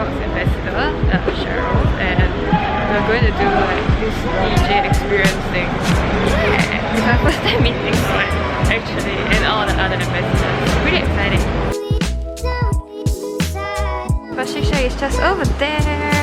KKBOX ambassador, Cheryl, and we're going to do like this DJ experience thing. Yeah, it's my first time meeting someone actually, and all the other ambassadors. Pretty exciting. First shisha is just over there.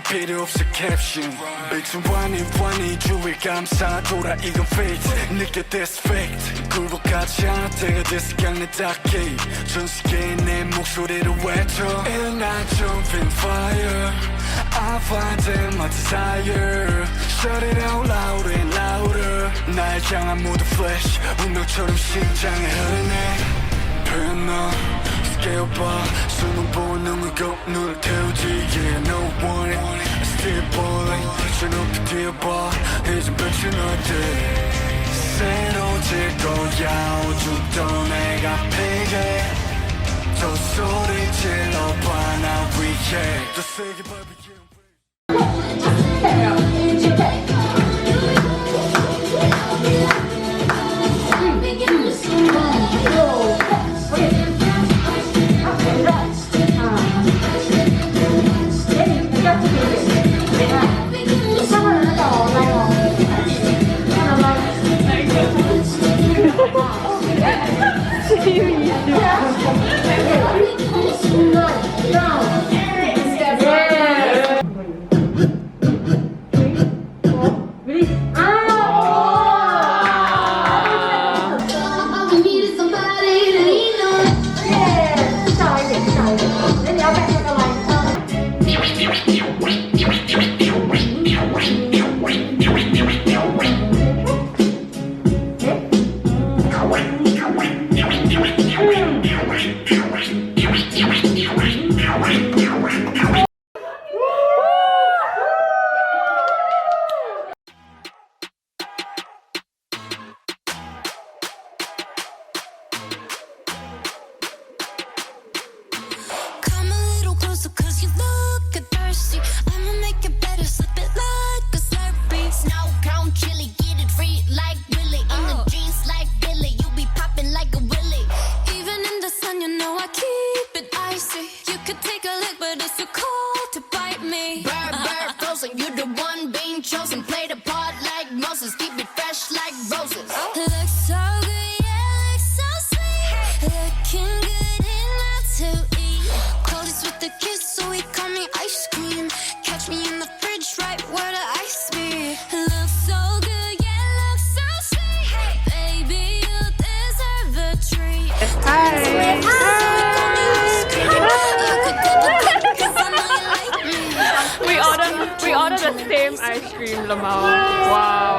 필요 없어 캡션 빛은 완이 주위 감사 돌아 이건 fate 느껴 this fact 굴복하지 않아 때가 됐어 그냥 내 닿게 전 세계에 내 목소리를 외쳐 And I jump in fire I find in my desire Shut it out louder and louder 날 향한 모든 flash 운명처럼 심장에 흐르네 표현 너 깨워봐 숨은 보는 눈을 꼭 눈을 태우지 Yeah no warning Still balling 저 높이 뛰어봐 이젠 빛이 너들 새로워질 거야 오죽도 내가 피게 더 소리 질러봐 나 위해 더 세게 barbecue Could take ice cream, lamaw. Wow.